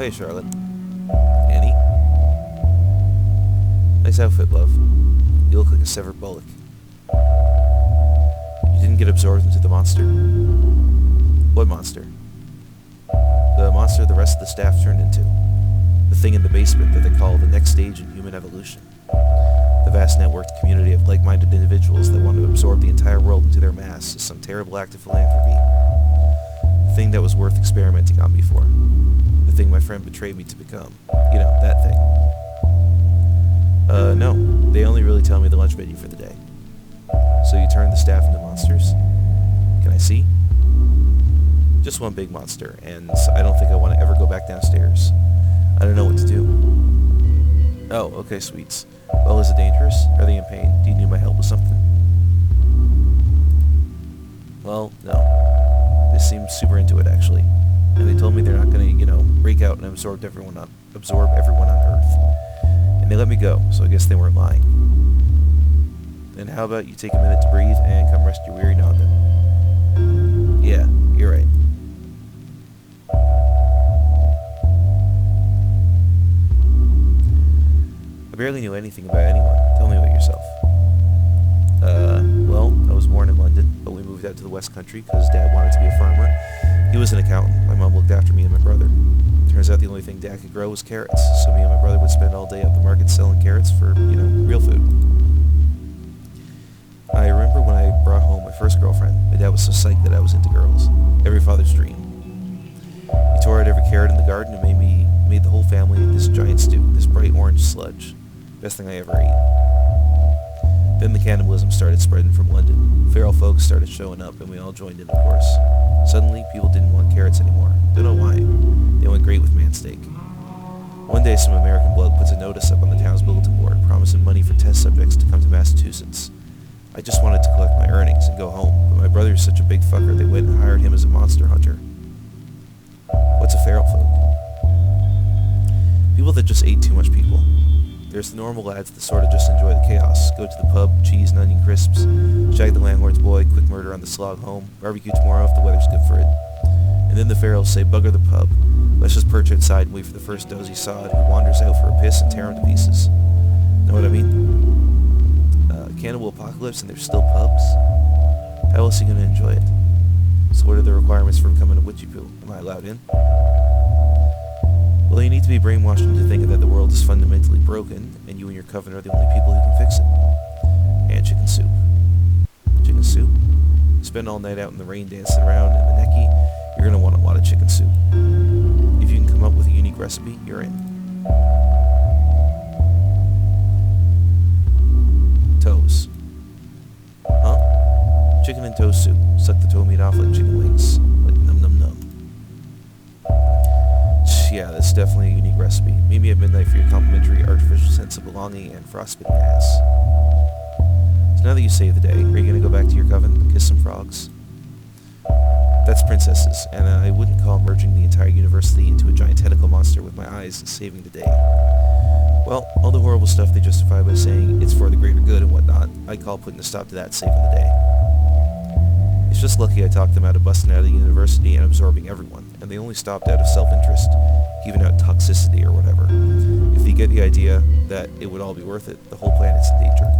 Hey, Charlotte. Annie? Nice outfit, love. You look like a severed bullock. You didn't get absorbed into the monster? What monster? The monster the rest of the staff turned into. The thing in the basement that they call the next stage in human evolution. The vast networked community of like-minded individuals that want to absorb the entire world into their mass is some terrible act of philanthropy. The thing that was worth experimenting on me for. The thing my friend betrayed me to become. You know, that thing. No. They only really tell me the lunch menu for the day. So you turned the staff into monsters? Can I see? Just one big monster, and I don't think I want to ever go back downstairs. I don't know what to do. Oh, okay, sweets. Well, is it dangerous? Are they in pain? Do you need my help with something? Well, no. They seem super into it, actually. And they told me they're not gonna, break out and absorb everyone on Earth. And they let me go, so I guess they weren't lying. Then how about you take a minute to breathe and come rest your weary noggin? Yeah, you're right. I barely knew anything about anyone. Tell me about yourself. Well, I was born in London, but we moved out to the West Country because Dad wanted to be a farmer. He was an accountant. My mom looked after me and my brother. Turns out the only thing Dad could grow was carrots, so me and my brother would spend all day at the market selling carrots for, real food. I remember when I brought home my first girlfriend, my dad was so psyched that I was into girls. Every father's dream. He tore out every carrot in the garden and made the whole family this giant stew, this bright orange sludge. Best thing I ever ate. Then the cannibalism started spreading from London. Feral folks started showing up, and we all joined in, of course. Suddenly, people didn't want carrots anymore. Don't know why. They went great with man steak. One day, some American bloke puts a notice up on the town's bulletin board, promising money for test subjects to come to Massachusetts. I just wanted to collect my earnings and go home, but my brother is such a big fucker they went and hired him as a monster hunter. What's a feral folk? People that just ate too much people. There's the normal lads that sort of just enjoy the chaos. Go to the pub, cheese and onion crisps, shag the landlord's boy, quick murder on the slog home, barbecue tomorrow if the weather's good for it. And then the ferals say, bugger the pub. Let's just perch outside and wait for the first dozy sod who wanders out for a piss and tear him to pieces. Know what I mean? Cannibal apocalypse and there's still pubs? How else are you going to enjoy it? So what are the requirements for becoming a witchy poo? Am I allowed in? Well, you need to be brainwashed into thinking that the world is fundamentally broken, and you and your coven are the only people who can fix it. And chicken soup. Chicken soup? You spend all night out in the rain dancing around in the necky, you're going to want a lot of chicken soup. If you can come up with a unique recipe, you're in. Toes. Huh? Chicken and toe soup. Suck the toe meat off like chicken wings. Like num num num. Yeah, that's definitely a unique recipe. Meet me at midnight for your complimentary artificial sense of belonging and frostbitten ass. So now that you saved the day, are you going to go back to your coven, kiss some frogs? That's princesses, and I wouldn't call merging the entire university into a giant tentacle monster with my eyes saving the day. Well, all the horrible stuff they justify by saying it's for the greater good and whatnot, I'd call putting a stop to that saving the day. It's just lucky I talked them out of busting out of the university and absorbing everyone, and they only stopped out of self-interest, giving out toxicity or whatever. If they get the idea that it would all be worth it, the whole planet's in danger.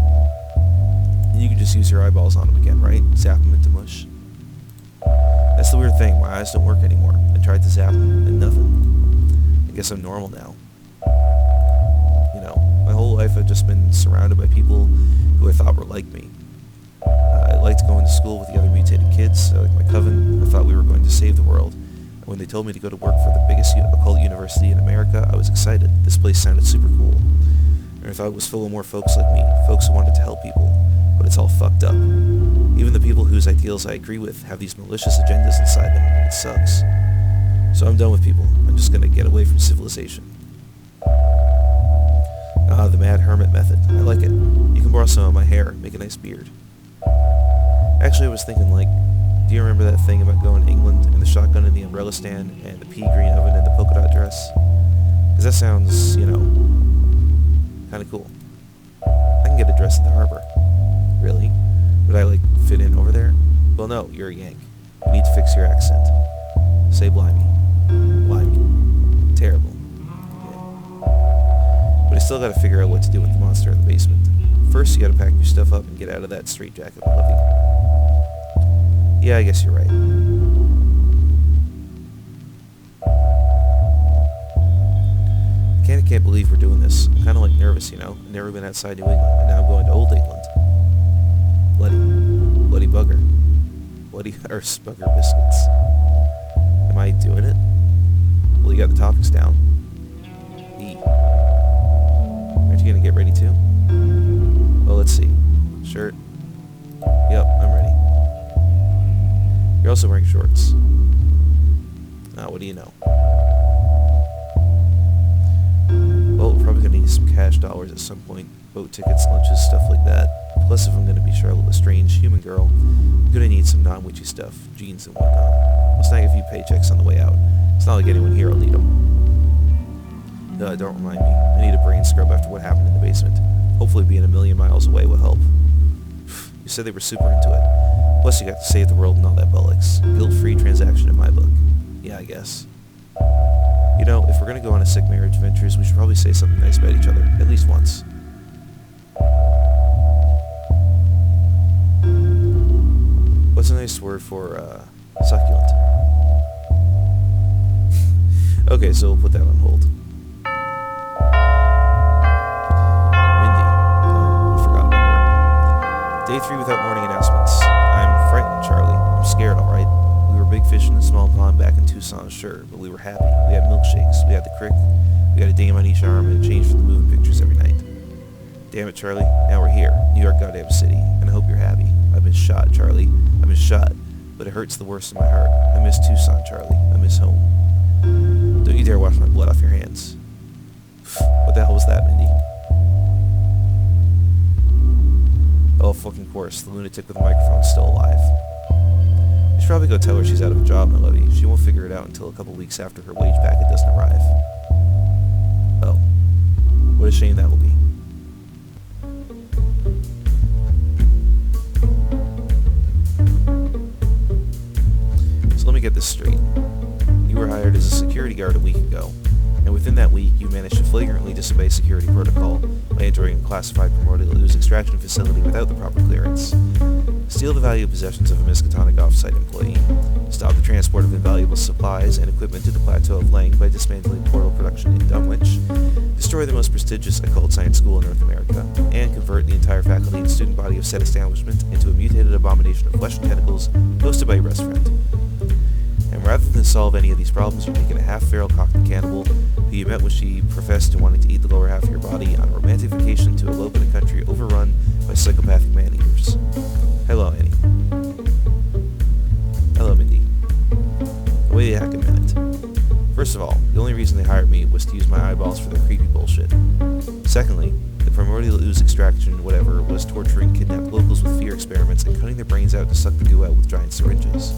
And you can just use your eyeballs on them again, right? Zap them into mush. That's the weird thing, my eyes don't work anymore. I tried to zap them, and nothing. I guess I'm normal now. My whole life I've just been surrounded by people who I thought were like me. I liked going to school with the other mutated kids. I liked my coven. I thought we were going to save the world. And when they told me to go to work for the biggest occult university in America, I was excited. This place sounded super cool. And I thought it was full of more folks like me, folks who wanted to help people. But it's all fucked up. Even the people whose ideals I agree with have these malicious agendas inside them. It sucks. So I'm done with people. I'm just gonna get away from civilization. The Mad Hermit method. I like it. You can borrow some of my hair, make a nice beard. Actually, I was thinking, do you remember that thing about going to England and the shotgun in the umbrella stand and the pea green oven and the polka dot dress? Because that sounds, kind of cool. I can get a dress at the harbor. Really? Would I, fit in over there? Well, no, you're a Yank. You need to fix your accent. Say blimey. Blimey. Terrible. still gotta figure out what to do with the monster in the basement. First, you gotta pack your stuff up and get out of that straitjacket, Lovey. Yeah, I guess you're right. I can't believe we're doing this. I'm kinda like nervous, you know? I've never been outside New England, and now I'm going to Old England. Bloody bugger. Bloody arse bugger biscuits. Am I doing it? Well, you got the topics down. Aren't you gonna get ready too? Well, let's see. Shirt. Yep, I'm ready. You're also wearing shorts. Now, what do you know? Well, we're probably gonna need some cash dollars at some point. Boat tickets, lunches, stuff like that. Plus, if I'm gonna be Charlotte Lestrange, human girl, I'm gonna need some non-witchy stuff, jeans and whatnot. I'll snag a few paychecks on the way out. It's not like anyone here will need them. Don't remind me. I need a brain scrub after what happened in the basement. Hopefully being a million miles away will help. You said they were super into it. Plus, you got to save the world and all that bollocks. Guilt-free transaction in my book. Yeah, I guess. You know, if we're gonna go on a sick marriage ventures, we should probably say something nice about each other, at least once. What's a nice word for, succulent? Okay, so we'll put that on hold. Mindy. Oh, I forgot about her. Day 3 without morning announcements. I'm frightened, Charlie. I'm scared, alright. We were big fish in a small pond back in Tucson, sure, but we were happy. We had milkshakes, we had the crick, we had a dame on each arm, and a change for the moving pictures every night. Damn it, Charlie. Now we're here. New York goddamn city. And I hope you're happy. I've been shot, Charlie. I've been shot. But it hurts the worst in my heart. I miss Tucson, Charlie. I miss home. Don't you dare wash my blood off your hands. What the hell was that, Mindy? Oh, fucking course. The lunatic with the microphone's still alive. You should probably go tell her she's out of a job, my lovey. She won't figure it out until a couple weeks after her wage packet doesn't arrive. Oh. What a shame that will be. Let me get this straight. You were hired as a security guard a week ago, and within that week you managed to flagrantly disobey security protocol by entering a classified primordial ooze extraction facility without the proper clearance, steal the valuable possessions of a Miskatonic off-site employee, stop the transport of invaluable supplies and equipment to the Plateau of Lang by dismantling portal production in Dunwich, destroy the most prestigious occult science school in North America, and convert the entire faculty and student body of said establishment into a mutated abomination of flesh and tentacles hosted by your best friend. And rather than solve any of these problems, you're taking a half-feral cockney cannibal who you met when she professed to wanting to eat the lower half of your body on a romantic vacation to elope in a country overrun by psychopathic man-eaters. Hello, Annie. Hello, Mindy. Wait a heck a minute. First of all, the only reason they hired me was to use my eyeballs for their creepy bullshit. Secondly, the primordial ooze extraction whatever was torturing kidnapped locals with fear experiments and cutting their brains out to suck the goo out with giant syringes.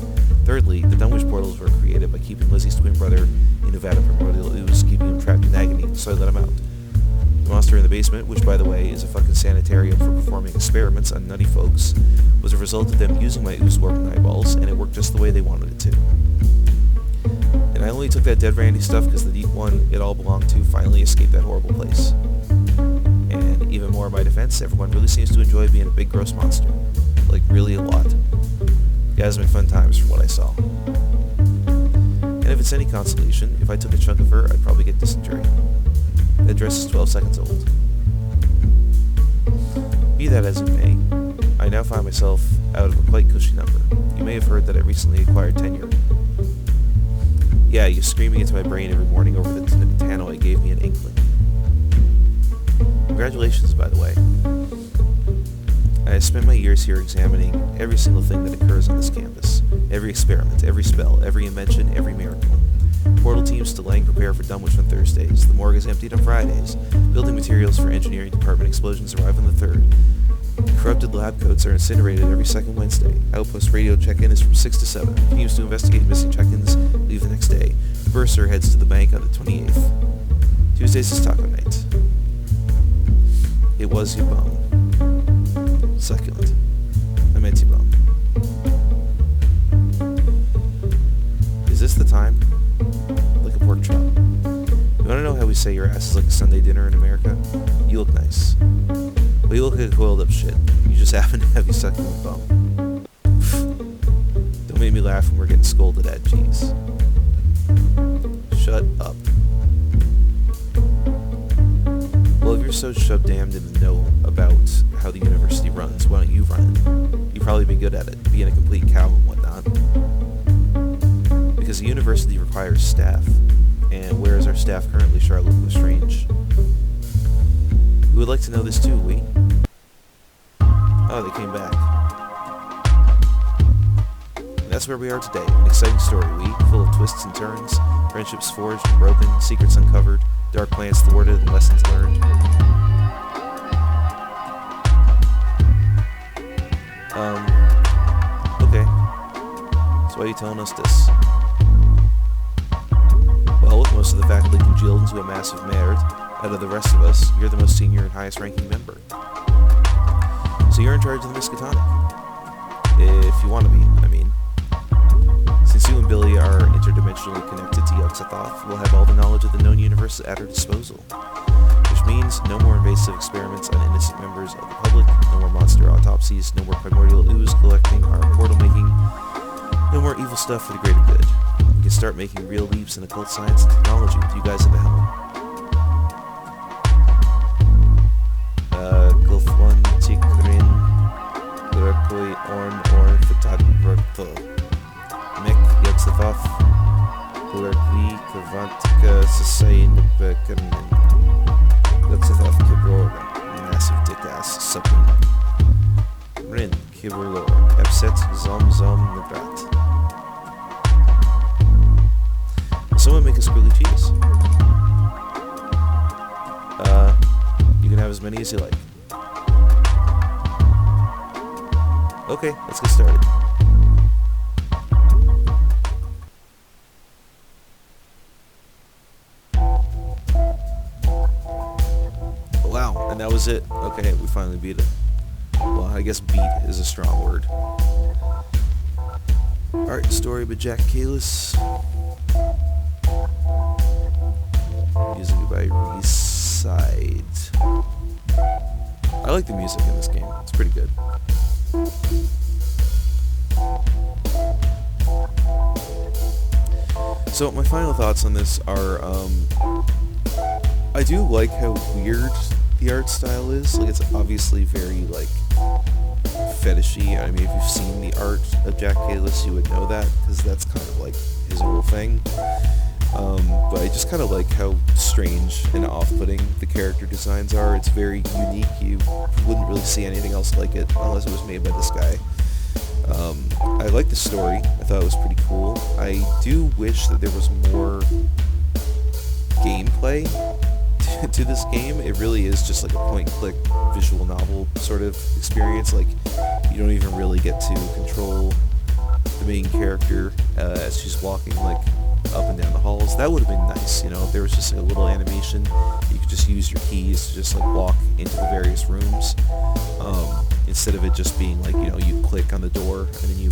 Thirdly, the Dunwich portals were created by keeping Lizzie's twin brother in Nevada primordial ooze, keeping him trapped in agony, so I let him out. The monster in the basement, which by the way is a fucking sanitarium for performing experiments on nutty folks, was a result of them using my ooze warping eyeballs, and it worked just the way they wanted it to. And I only took that dead Randy stuff because the deep one it all belonged to finally escaped that horrible place. And even more in my defense, everyone really seems to enjoy being a big gross monster. Like, really a lot. Yeah, it's been fun times from what I saw. And if it's any consolation, if I took a chunk of her, I'd probably get dysentery. That dress is 12 seconds old. Be that as it may, I now find myself out of a quite cushy number. You may have heard that I recently acquired tenure. Yeah, you're screaming into my brain every morning over the tannoy gave me an inkling. Congratulations, by the way. I have spent my years here examining every single thing that occurs on this campus. Every experiment, every spell, every invention, every miracle. Portal teams to Lang prepare for Dunwich on Thursdays. The morgue is emptied on Fridays. Building materials for engineering department explosions arrive on the 3rd. Corrupted lab coats are incinerated every second Wednesday. Outpost radio check-in is from 6 to 7. Teams to investigate missing check-ins leave the next day. The bursar heads to the bank on the 28th. Tuesdays is taco night. It was your bone. Succulent. I meant your bone. Is this the time? Like a pork chop. You want to know how we say say your ass is like a Sunday dinner in America? You look nice. But you look like a coiled up shit. You just happen to have you sucking your bum. Don't make me laugh when we're getting scolded at, jeez. Shut up. Well, if you're so damned in the know about how the university runs, why don't you run it? You'd probably be good at it, being a complete cow and whatnot. Because the university requires staff, and where is our staff currently, Charlotte Lestrange? We would like to know this too, we? Oh, they came back. And that's where we are today, an exciting story, we, full of twists and turns, friendships forged and broken, secrets uncovered, dark plans thwarted, and lessons learned. Okay. So why are you telling us this? Well, with most of the faculty congealed into a massive merde, out of the rest of us, you're the most senior and highest ranking member. So you're in charge of the Miskatonic. If you want to be, I mean. Since you and Billy are interdimensionally connected to Yog-Sothoth, we'll have all the knowledge of the known universe at our disposal. Which means no more invasive experiments on innocent members of the public, no more monster autopsies, no more primordial ooze collecting or portal making, no more evil stuff for the greater good. We can start making real leaps in occult science and technology with you guys at the helm. Gulfwan Tikrin Gurkui Orn Photographer Mek Yog-Sothoth Gurkui Kavantika Sasayin Bekernin Yog-Sothoth Kibrora Massive dick ass supplement Rin Kibrolor Epset Zom Zom Nagrat. Someone make a squiggly cheese. You can have as many as you like. Okay, let's get started. Wow, and that was it. Okay, we finally beat it. Well, I guess beat is a strong word. Art and story by Jack Kalis. Music by Reside. I like the music in this game. It's pretty good. So my final thoughts on this are, I do like how weird the art style is. Like, it's obviously very, like, fetishy. I mean, if you've seen the art of Jack Kalis, you would know that, because that's kind of like his whole thing. But I just kind of like how strange and off-putting the character designs are. It's very unique. You wouldn't really see anything else like it unless it was made by this guy. I like the story. I thought it was pretty cool. I do wish that there was more gameplay to this game. It really is just like a point-and-click visual novel sort of experience. Like, you don't even really get to control the main character as she's walking, like, up and down the halls. That would have been nice, you know, if there was just like a little animation. You could just use your keys to just like walk into the various rooms, instead of it just being like, you know, you click on the door and then you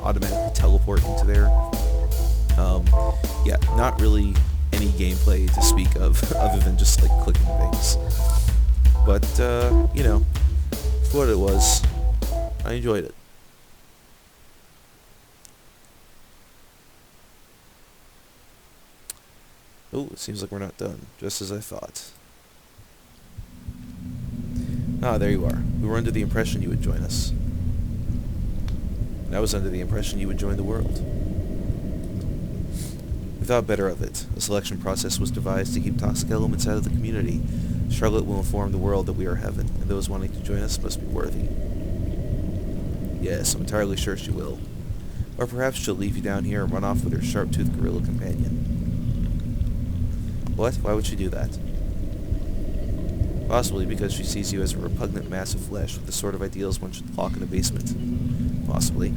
automatically teleport into there. Yeah, not really any gameplay to speak of other than just like clicking things. But, you know, for what it was, I enjoyed it. Oh, it seems like we're not done, just as I thought. Ah, there you are. We were under the impression you would join us. And I was under the impression you would join the world. We thought better of it. A selection process was devised to keep toxic elements out of the community. Charlotte will inform the world that we are heaven, and those wanting to join us must be worthy. Yes, I'm entirely sure she will. Or perhaps she'll leave you down here and run off with her sharp-toothed gorilla companion. What? Why would she do that? Possibly because she sees you as a repugnant mass of flesh with the sort of ideals one should lock in a basement. Possibly.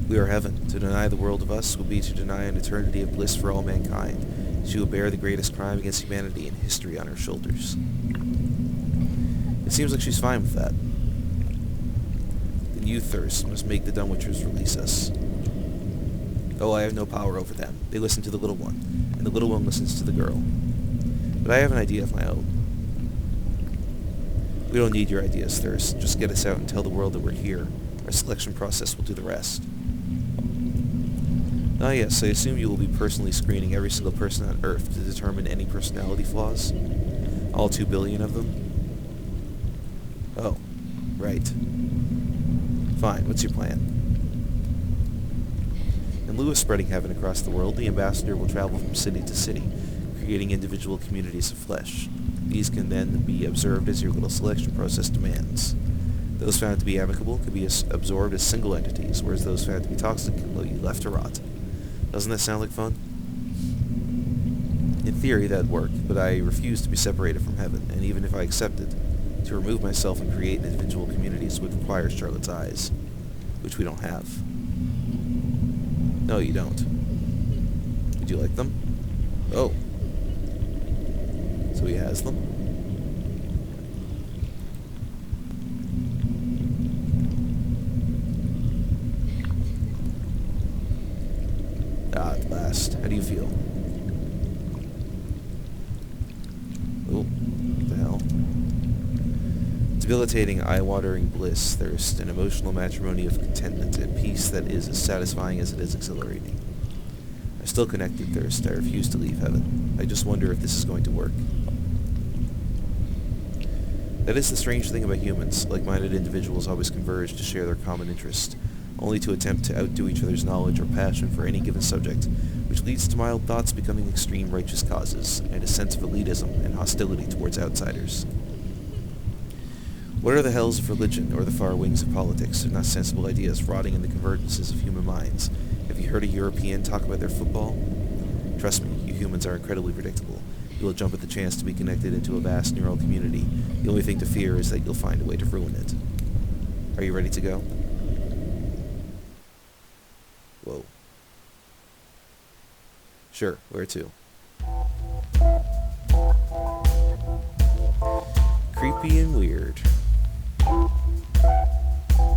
We are heaven. To deny the world of us will be to deny an eternity of bliss for all mankind. She will bear the greatest crime against humanity in history on her shoulders. It seems like she's fine with that. Then you, Thirst, must make the Dunwichers release us. Oh, I have no power over them. They listen to the little one, and the little one listens to the girl. But I have an idea of my own. We don't need your ideas, Thirst. Just get us out and tell the world that we're here. Our selection process will do the rest. Ah yes, I assume you will be personally screening every single person on Earth to determine any personality flaws? All 2 billion of them? Oh, right. Fine, what's your plan? In lieu of spreading heaven across the world, the ambassador will travel from city to city, creating individual communities of flesh. These can then be observed as your little selection process demands. Those found to be amicable could be absorbed as single entities, whereas those found to be toxic can be left to rot. Doesn't that sound like fun? In theory, that'd work, but I refuse to be separated from heaven, and even if I accepted, to remove myself and create individual communities would require Charlotte's eyes, which we don't have. No, you don't. Would you like them? Oh. So he has them? Ah, at last. How do you feel? Oh, what the hell? Debilitating, eye-watering bliss, thirst, an emotional matrimony of contentment, and peace that is as satisfying as it is exhilarating. I'm still connected, Thirst. I refuse to leave heaven. I just wonder if this is going to work. That is the strange thing about humans. Like-minded individuals always converge to share their common interest, only to attempt to outdo each other's knowledge or passion for any given subject, which leads to mild thoughts becoming extreme righteous causes, and a sense of elitism and hostility towards outsiders. What are the hells of religion or the far wings of politics if not sensible ideas rotting in the convergences of human minds? Have you heard a European talk about their football? Trust me, you humans are incredibly predictable. You will jump at the chance to be connected into a vast neural community. The only thing to fear is that you'll find a way to ruin it. Are you ready to go? Whoa. Sure, where to? Creepy and weird.